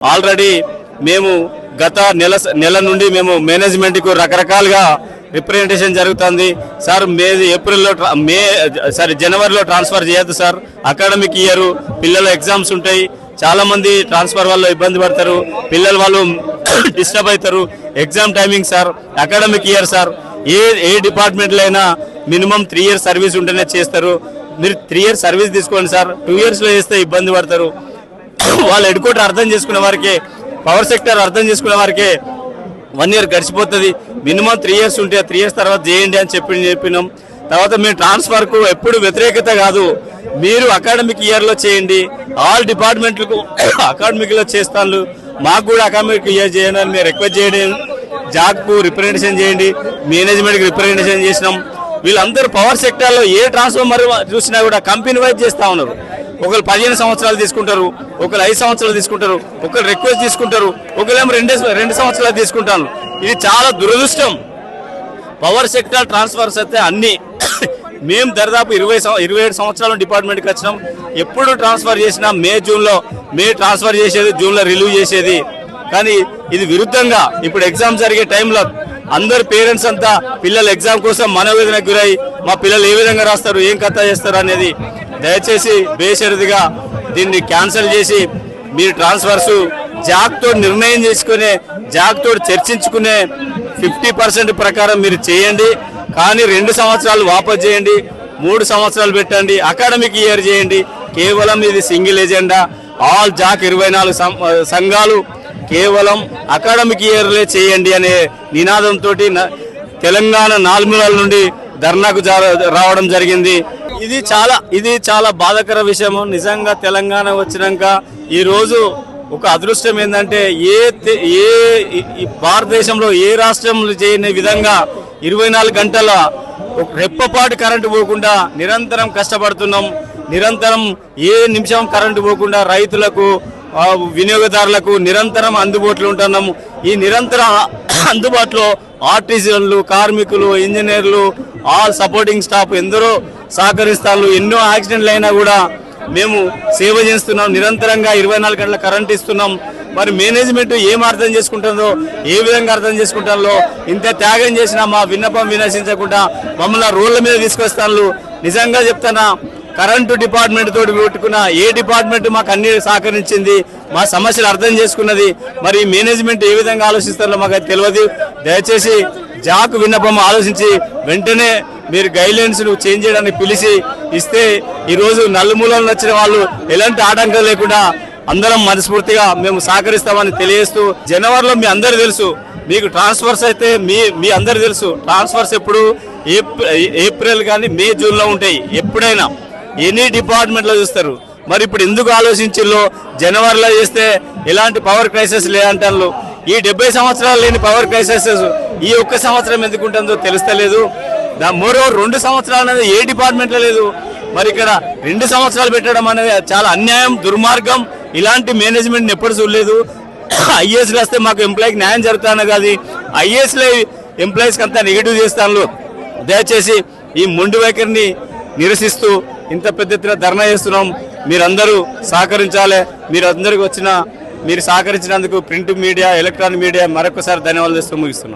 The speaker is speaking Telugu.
ఆల్రెడీ మేము గత నెల నుండి మేము మేనేజ్మెంట్ కు రకరకాలుగా రిప్రజెంటేషన్ జరుగుతుంది సార్. జనవరిలో ట్రాన్స్ఫర్ చేయొద్దు సార్, అకాడమిక్ ఇయర్ పిల్లల ఎగ్జామ్స్ ఉంటాయి, చాలా మంది ట్రాన్స్ఫర్ వల్ల ఇబ్బంది పడతారు, పిల్లలు వాళ్ళు డిస్టర్బ్ అవుతారు, exam timing sir, academic year sir. ఏ డిపార్ట్మెంట్లో అయినా మినిమం 3 years సర్వీస్ ఉంటేనే చేస్తారు. మీరు 3 years సర్వీస్ తీసుకోండి సార్, 2 years లో చేస్తే ఇబ్బంది పడతారు. వాళ్ళు హెడ్ క్వార్టర్ అర్థం చేసుకునే వారికి, పవర్ సెక్టర్ అర్థం చేసుకునే వారికి 1 year గడిచిపోతుంది. మినిమం 3 years ఉంటే 3 years తర్వాత చేయండి అని చెప్పినాం. తర్వాత మేము ట్రాన్స్ఫర్కు ఎప్పుడు వ్యతిరేకత కాదు, మీరు అకాడమిక్ ఇయర్లో చేయండి, ఆల్ డిపార్ట్మెంట్లకు అకాడమిక్లో చేస్తాను, మాకు కూడా అకాడమిక్ ఇయర్ చేయండి అని మేము రిక్వెస్ట్ చేయడం. జాబ్కు రిప్రజెంటేషన్ చేయండి, మేనేజ్మెంట్కి రిప్రజెంటేషన్ చేసినాం. వీళ్ళందరూ పవర్ సెక్టార్లో ఏ ట్రాన్స్ఫార్మర్ చూసినా కూడా కంపెనీ వైజ్ చేస్తూ ఉన్నారు. ఒకరు 15 సంవత్సరాలు తీసుకుంటారు, ఒకరు 5 సంవత్సరాలు తీసుకుంటారు, ఒకరు రిక్వెస్ట్ తీసుకుంటారు, ఒకరేమో 2 సంవత్సరాలు తీసుకుంటారు. ఇది చాలా దురదృష్టం. పవర్ సెక్టార్ ట్రాన్స్ఫర్స్ అయితే అన్ని మేము దాదాపు 27 సంవత్సరాల డిపార్ట్మెంట్కి వచ్చినాం. ఎప్పుడు ట్రాన్స్ఫర్ చేసినా మే ట్రాన్స్ఫర్ చేసేది, జూన్లో రిలీవ్ చేసేది. కానీ ఇది విరుద్ధంగా ఇప్పుడు ఎగ్జామ్ జరిగే టైంలో అందరు పేరెంట్స్ అంతా పిల్లల ఎగ్జామ్ కోసం మనోవేదనకు గురై మా పిల్లలు ఏ విధంగా రాస్తారు, ఏం కథ చేస్తారు అనేది దయచేసి బేషరతుగా దీన్ని క్యాన్సిల్ చేసి మీరు ట్రాన్స్ఫర్స్ జాగ్తో నిర్ణయం చేసుకునే, జాగ్తో చర్చించుకునే 50% ప్రకారం మీరు చేయండి. కానీ 2 సంవత్సరాలు వాపస్ చేయండి, 3 సంవత్సరాలు పెట్టండి, అకాడమిక్ ఇయర్ చేయండి. కేవలం ఇది సింగిల్ ఎజెండా. ఆల్ జాక్ 24 సంఘాలు కేవలం అకాడమిక్ ఇయర్లే చేయండి అనే నినాదంతో తెలంగాణ 4 మూలల నుండి ధర్నాకు రావడం జరిగింది. ఇది చాలా బాధాకర విషయం. నిజంగా తెలంగాణ వచ్చినాక ఈరోజు ఒక అదృష్టం ఏంటంటే భారతదేశంలో ఏ రాష్ట్రంలో చేయని విధంగా 24 గంటల రెప్పపాటు కరెంటు పోకుండా నిరంతరం కష్టపడుతున్నాం. నిరంతరం ఏ నిమిషం కరెంటు పోకుండా రైతులకు, వినియోగదారులకు నిరంతరం అందుబాటులో ఉంటున్నాము. ఈ నిరంతర అందుబాటులో ఆర్టిజన్లు, కార్మికులు, ఇంజనీర్లు, ఆల్ సపోర్టింగ్ స్టాఫ్ ఎందరో సహకరిస్తారు. ఎన్నో యాక్సిడెంట్లు అయినా కూడా మేము సేవ చేస్తున్నాం. నిరంతరంగా 24 గంటల కరెంట్ ఇస్తున్నాం. మరి మేనేజ్మెంట్ ఏం అర్థం చేసుకుంటుందో, ఏ విధంగా అర్థం చేసుకుంటారో, ఇంత త్యాగం చేసినా మా విన్నపం వినసించకుండా మమ్మల్ని రోడ్ల మీద తీసుకొస్తాను. నిజంగా చెప్తానా, కరెంటు డిపార్ట్మెంట్ తోటి పెట్టుకున్న ఏ డిపార్ట్మెంట్ మాకు అన్ని సహకరించింది, మా సమస్యలు అర్థం చేసుకున్నది. మరి మేనేజ్మెంట్ ఏ విధంగా ఆలోచిస్తారో మాకు అది తెలియదు. దయచేసి జాక్ విన్నపం ఆలోచించి వెంటనే మీరు గైడ్లైన్స్ చేంజ్ చేయడానికి పిలిచి ఇస్తే ఈరోజు నలుమూలలు వచ్చిన వాళ్ళు ఎలాంటి ఆటంకం లేకుండా అందరం మనస్ఫూర్తిగా మేము సహకరిస్తామని తెలియజేస్తూ, జనవరిలో మీ అందరు తెలుసు, మీకు ట్రాన్స్ఫర్స్ అయితే మీ అందరు తెలుసు, ట్రాన్స్ఫర్స్ ఎప్పుడు ఏప్రిల్ కానీ మే, జూన్లో ఉంటాయి. ఎప్పుడైనా ఎనీ డిపార్ట్మెంట్లో చూస్తారు. మరి ఇప్పుడు ఎందుకు ఆలోచించిల్లో జనవరిలో చేస్తే ఎలాంటి పవర్ క్రైసిస్ లేదంటారు. ఈ 70 సంవత్సరాలు లేని పవర్ క్రైసిస్ ఈ 1 సంవత్సరం ఎందుకు ఉంటుందో తెలుస్తలేదు. మరో 2 సంవత్సరాలు అనేది ఏ డిపార్ట్మెంట్లో లేదు. మరి ఇక్కడ 2 సంవత్సరాలు పెట్టడం అనేది చాలా అన్యాయం, దుర్మార్గం. ఇలాంటి మేనేజ్మెంట్ని ఎప్పుడు చూడలేదు. ఐఏఎస్లు వస్తే మాకు ఎంప్లాయీకి న్యాయం జరుగుతాను కాదు, ఐఏఎస్లో ఎంప్లాయీస్కి అంతా నెగిటివ్ చేస్తాను. దయచేసి ఈ మొండి వైఖరిని నిరసిస్తూ ఇంత పెద్ద ఎత్తున ధర్నా చేస్తున్నాం. మీరందరూ సహకరించాలి. మీరు సహకరించినందుకు ప్రింట్ మీడియా, ఎలక్ట్రానిక్ మీడియా మరొకసారి ధన్యవాదాలు చేస్తూ ముగిస్తున్నాం.